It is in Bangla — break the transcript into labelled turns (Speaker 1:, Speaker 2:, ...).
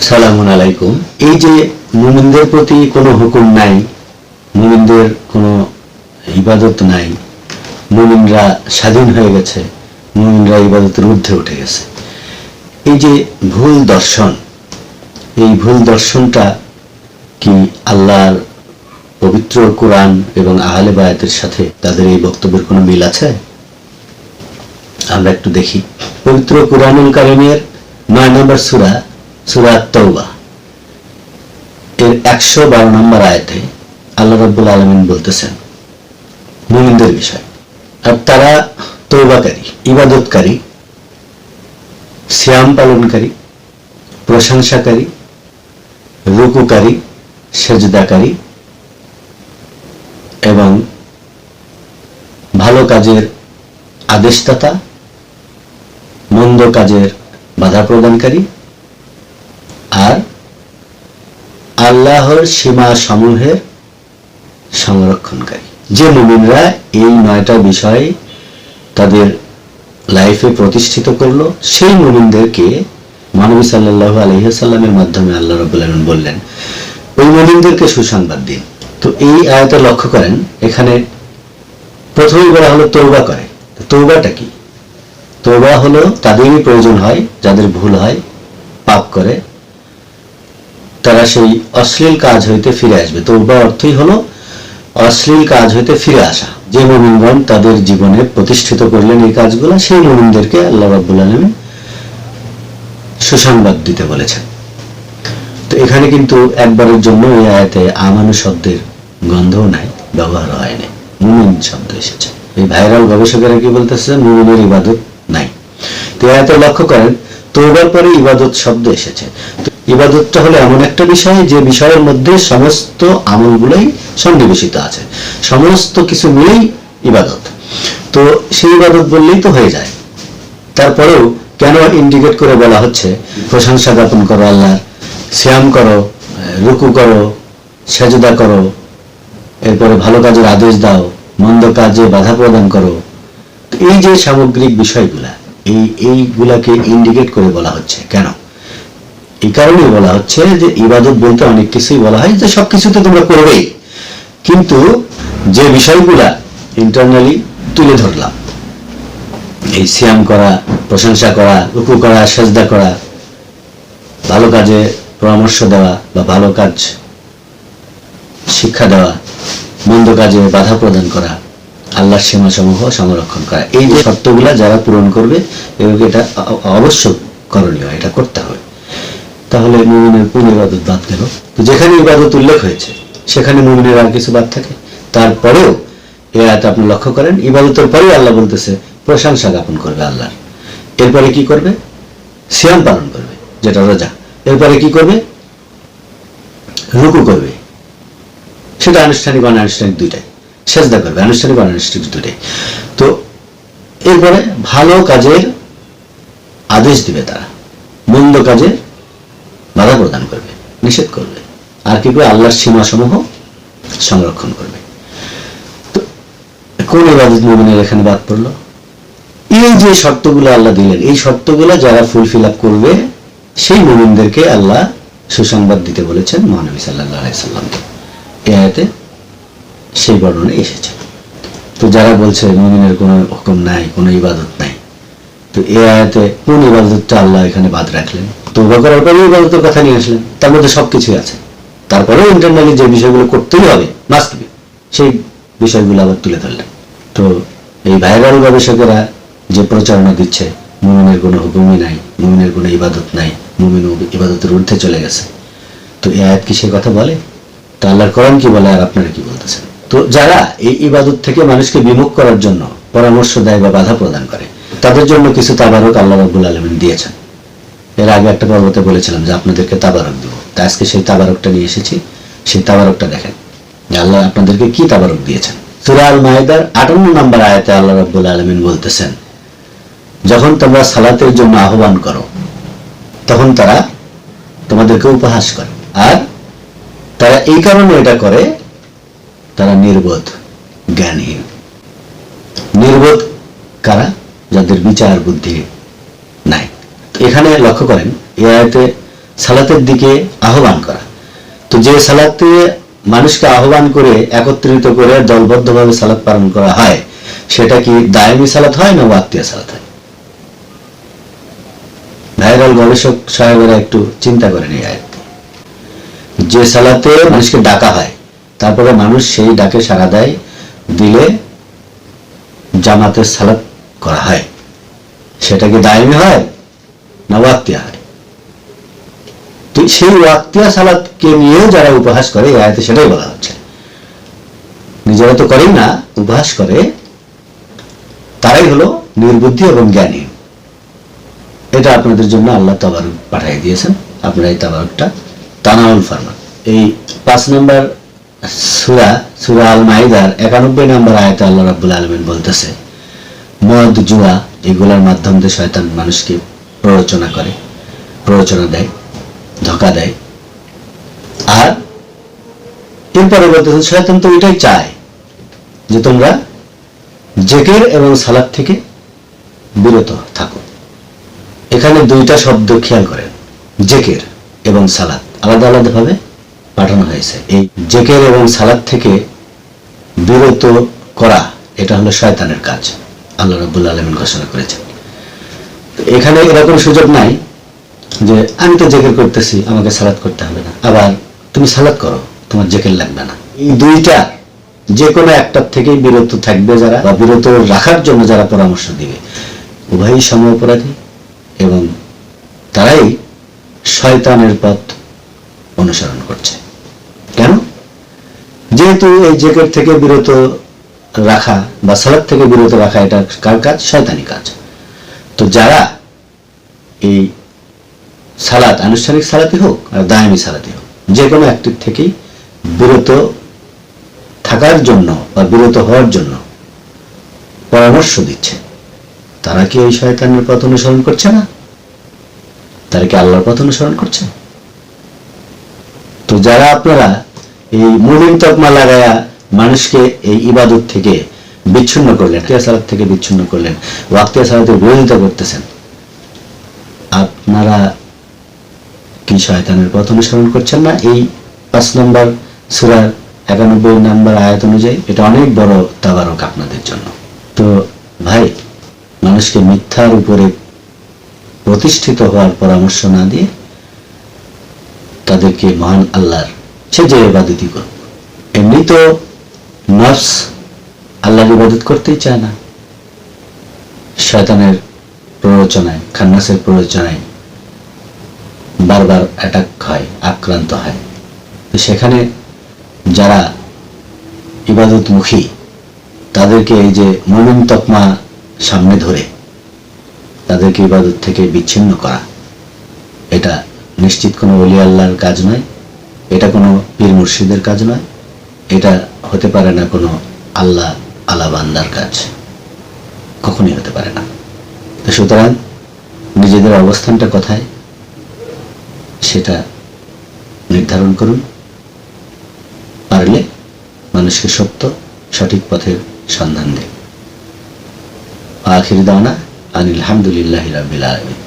Speaker 1: সালামুন আলাইকুম। এই যে মুমিনদের প্রতি কোনো হুকুম নাই, মুমিনদের কোনো ইবাদত নাই, মুমিনরা স্বাধীন হয়ে গেছে, মুমিনরা ইবাদতের ঊর্ধ্বে উঠে গেছে, এই যে ভুল দর্শন, এই ভুল দর্শনটা কি আল্লাহর পবিত্র কোরআন এবং আহলে বায়াতের সাথে তাদের এই বক্তব্যের কোনো মিল আছে? আমরা একটু দেখি। পবিত্র কুরআনুল কারীমের 9 নম্বর সূরা, সূরা তাওবা এর 112 নম্বর আয়াতে আল্লাহ রাব্বুল আলামিন বলতেছেন মুমিনদের বিষয়, আর তারা তওবাকারী, ইবাদতকারী, সিয়াম পালনকারী, প্রশংসাকারী, রুকুকারী, সেজদাকারী এবং ভালো কাজের আদেশদাতা, মন্দ কাজের বাধা প্রদানকারী আর আল্লাহর সীমা সমূহের সংরক্ষণকারী। যে মুমিনরা এই 9টা বিষয় তাদের লাইফে প্রতিষ্ঠিত করলো, সেই মুমিনদেরকে মহানবী সাল্লাল্লাহু আলাইহি ওয়াসাল্লামের মাধ্যমে আল্লাহ রাব্বুল আলামিন বললেন ওই মুমিনদেরকে সুসংবাদ দিন। তো এই আয়াতে লক্ষ্য করেন, এখানে প্রথমেই বলা হলো তওবা করে। তওবাটা কি? তওবা হলো তাদেরই প্রয়োজন হয় যাদের ভুল হয়, পাপ করে, তারা সেই অশ্লীল কাজ হইতে ফিরে আসবে। তওবা অর্থই হলো অশ্লীল কাজ হইতে ফিরে আসা। যে মুমিনগণ তাদের জীবনে প্রতিষ্ঠিত করলেন এই কাজগুলো, সেই মুমিনদেরকে আল্লাহ রাব্বুল আলামিন সুসংবাদ দিতে বলেছেন। তো এখানে কিন্তু একবারের জন্য এই আয়াতে আমানু শব্দের গন্ধও নাই, ব্যবহার হয়নি, মুমিন শব্দ এসেছে। এই ভাইরাল গবেষকেরা কি বলতেছে? মুমিনের ইবাদত নাই। তো আয়াতে লক্ষ্য করেন তওবার পরে ইবাদত শব্দ এসেছে। তো ইবাদতটা হলো এমন একটা বিষয় যে বিষয়ের মধ্যে সমস্ত আমলগুলোই সন্নিবেশিত আছে, সমস্ত কিছু মিলেই ইবাদত। তো সেই ইবাদত বললেই তো হয়ে যায়। তারপরেও কেন ইন্ডিকেট করে বলা হচ্ছে প্রশংসা জ্ঞাপন করো আল্লাহর, সিয়াম করো, রুকু করো, সেজদা করো, এরপরে ভালো কাজের আদেশ দাও, মন্দ কাজে বাধা প্রদান করো। এই যে সামগ্রিক বিষয়গুলা, এইগুলাকে ইন্ডিকেট করে বলা হচ্ছে কেন? এই কারণেই বলা হচ্ছে যে ইবাদত বলতে অনেক কিছুই বলা হয় যে সবকিছুতে তোমরা করবেই, কিন্তু যে বিষয়গুলা ইন্টারনালি তুলে ধরলাম, এই সিয়াম করা, প্রশংসা করা, রুকু করা, সেজদা করা, ভালো কাজে পরামর্শ দেওয়া বা ভালো কাজ শিক্ষা দেওয়া, মন্দ কাজে বাধা প্রদান করা, আল্লাহর সীমাসমূহ সংরক্ষণ করা, এই যে শর্তগুলা যারা পূরণ করবে এবং এটা অবশ্য করণীয়, এটা করতে হবে। তাহলে মুমিনের কোন ইবাদত বাদ গেল? তো যেখানে ইবাদত উল্লেখ হয়েছে সেখানে মুমিনের আর কিছু বাদ থাকে? তারপরেও এই আয়াতে আপনি লক্ষ্য করেন ইবাদতের পরেই আল্লাহ বলতেছে প্রশংসা জ্ঞাপন করবে আল্লাহর। এরপরে কি করবে? সিয়াম পালন করবে, যেটা রোজা। এরপরে কি করবে? রুকু করবে, সেটা আনুষ্ঠানিক অনানুষ্ঠানিক দুইটাই। সেজদা করবে, আনুষ্ঠানিক অনানুষ্ঠানিক দুইটাই। তো এরপরে ভালো কাজের আদেশ দিবে তারা, মন্দ কাজে বাধা প্রদান করবে, নিষেধ করবে, আর কি করে? আল্লাহর সীমাসমূহ সংরক্ষণ করবে। তো কোন ইবাদত মুমিনের এখানে বাদ পড়লো? এই যে শর্তগুলো আল্লাহ দিলেন, এই শর্তগুলো যারা ফুলফিল আপ করবে সেই মুমিনদেরকে আল্লাহ সুসংবাদ দিতে বলেছেন মহানবী সাল্লাল্লাহু আলাইহি সাল্লামকে। এই আয়াতে সেই বর্ণনা এসেছে। তো যারা বলছে মুমিনের কোনো হুকুম নাই, কোনো ইবাদত নাই, তো এই আয়াতে কোন ইবাদতটা আল্লাহ এখানে বাদ রাখলেন? তওবা করার পরে ইবাদতের কথা নিয়ে আসলেন, তার মধ্যে সবকিছুই আছে। তারপরেও ইন্টারনালি যে বিষয়গুলো করতেই হবে, মাস্ট বি, সেই বিষয়গুলো আবার তুলে ধরলেন। তো এই ভাইরাল গবেষকেরা যে প্রচারণা দিচ্ছে মুমিনের কোনো হুকুমই নাই, মুমিনের কোনো ইবাদত নাই, মুমিন ইবাদতের ঊর্ধ্বে চলে গেছে, তো এই আয়াত কি সে কথা বলে? তো আল্লাহর কোরআন কি বলে আর আপনারা কি বলতেছেন? তো যারা এই ইবাদত থেকে মানুষকে বিমুখ করার জন্য পরামর্শ দেয় বা বাধা প্রদান করে, তাদের জন্য কিছু তাবারক আল্লাহ রাব্বুল আলামিন দিয়েছেন। এর আগে একটা পর্বতে বলেছিলাম যে আপনাদেরকে তাবারক দেব, তা আজকে সেই তাবারকটা নিয়ে এসেছি। সেই তাবারকটা দেখেন যে আল্লাহ আপনাদেরকে কি তাবারক দিয়েছেন। সূরা আল মাইদার 58 নম্বর আয়াতে আল্লাহ রাব্বুল আলামিন বলতেছেন, যখন তোমরা সালাতের জন্য আহ্বান করো তখন তারা তোমাদেরকে উপহাস করে, আর তারা এই কারণে এটা করে, তারা নির্বোধ, জ্ঞানহীন। নির্বোধ কারা? যাদের বিচার বুদ্ধি নাই। এখানে লক্ষ্য করেন এই আয়াতে সালাতের দিকে আহ্বান করা। তো যে সালাতে মানুষকে আহ্বান করে একত্রিত করে দলবদ্ধভাবে সালাত পালন করা হয়, সেটা কি দায়েমি সালাত হয় না ওয়াক্তিয়া সালাত হয়? ভাইরাল গবেষক সাহেবেরা একটু চিন্তা করে নিয়ে আয়। যে সালাতে মানুষকে ডাকা হয়, তারপরে মানুষ সেই ডাকে সাড়া দেয়, দিলে জামাতের সালাত করা হয়, সেটা কি দায়েমি হয় না ওয়াক্তিয়া হয়? তো সেই ওয়াক্তিয়া সালাতকে নিয়েও যারা উপহাস করে, এই আয়াতে সেটাই বলা হচ্ছে। নিজেরা তো করেই না, উপহাস করে, তারাই হলো নির্বুদ্ধি এবং জ্ঞানী। এটা আপনাদের জন্য আল্লাহ তাবারক পাঠিয়ে দিয়েছেন, আপনারা এই তাবারকটা তানাউল ফরমান। এই 5 নম্বর সূরা আল মাইদার 91 নম্বর আয়াতে আল্লাহ রাব্বুল আলামিন বলতেছে, মদ, জুয়া এগুলোর মাধ্যম দিয়ে শয়তান মানুষকে প্ররোচনা দেয়, ধোঁকা দেয়। আর এরপরে বলতেছে, শয়তান তো এটাই চায় যে তোমরা জিকির এবং সালাত থেকে বিরত থাকো। এখানে দুইটা শব্দ খেয়াল করেন, জিকির এবং সালাত আলাদা আলাদা ভাবে পাঠানো হয়েছে। এই জিকির এবং সালাত থেকে বিরত করা, এটা হলো শয়তানের কাজ, আল্লাহ রাব্বুল আলামিন ঘোষণা করেছেন। এখানে এরকম সুযোগ নাই যে আমি তো জিকির করতেছি, আমাকে সালাত করতে হবে না, আবার তুমি সালাত করো, তোমার জিকির লাগবে না। এই দুইটা যে কোনো একটার থেকেই বিরত থাকবে যারা, বা বিরত রাখার জন্য যারা পরামর্শ দিবে, উভয়ই সমঅপরাধী এবং তারাই শয়তানের পথ অনুসরণ করছে। কেন? যেহেতু এই জিকির থেকে বিরত রাখা বা সালাত থেকে বিরত রাখা, এটা কার কাজ? শয়তানি কাজ। তো যারা এই সালাত, আনুষ্ঠানিক সালাতই হোক আর দায়েমি সালাতই হোক, যে কোনো একটির থেকেই বিরত থাকার জন্য বা বিরত হওয়ার জন্য পরামর্শ দিচ্ছে, তারা কি এই শয়তানের পথ অনুসরণ করছে না? তারা কি আল্লাহর পথ অনুসরণ করছে? তো যারা আপনারা এই মুমিন তকমা লাগায়া মানুষকে এই ইবাদত থেকে বিচ্ছিন্ন করলেন, সালাত থেকে বিচ্ছিন্ন করলেন, ওয়াক্তিয়া সালাতের বিরোধিতা করতেছেন, আপনারা কি শয়তানের পথ অনুসরণ করছেন না? এই 5 নম্বর সূরার 91 নম্বর আয়াত অনুযায়ী এটা অনেক বড় তাবারক আপনাদের জন্য। তো ভাই, মানুষকে মিথ্যার উপরে প্রতিষ্ঠিত হওয়ার পরামর্শ না দিয়ে তাদেরকে মহান আল্লাহর সে যে ইবাদতই করুক। এমনি তো নফস আল্লাহর ইবাদত করতেই চায় না, শয়তানের প্ররোচনায়, খান্নাসের প্ররোচনায় বারবার অ্যাটাক হয়, আক্রান্ত হয়। তো সেখানে যারা ইবাদতমুখী, তাদেরকে এই যে মুমিন তকমা সামনে ধরে তাদেরকে ইবাদত থেকে বিচ্ছিন্ন করা, এটা নিশ্চিত কোনো ওলি আল্লাহর কাজ নয়, এটা কোনো পীর মুর্শিদের কাজ নয়, এটা হতে পারে না কোনো আল্লাহ আলা বান্দার কাজ, কখনই হতে পারে না। তো সুতরাং নিজেদের অবস্থানটা কোথায় সেটা নির্ধারণ করুন, পারলে মানুষকে সত্য সঠিক পথের সন্ধান দেন। আখির দাওয়ানা আনিল হামদুলিল্লাহি রাব্বিল আলামিন।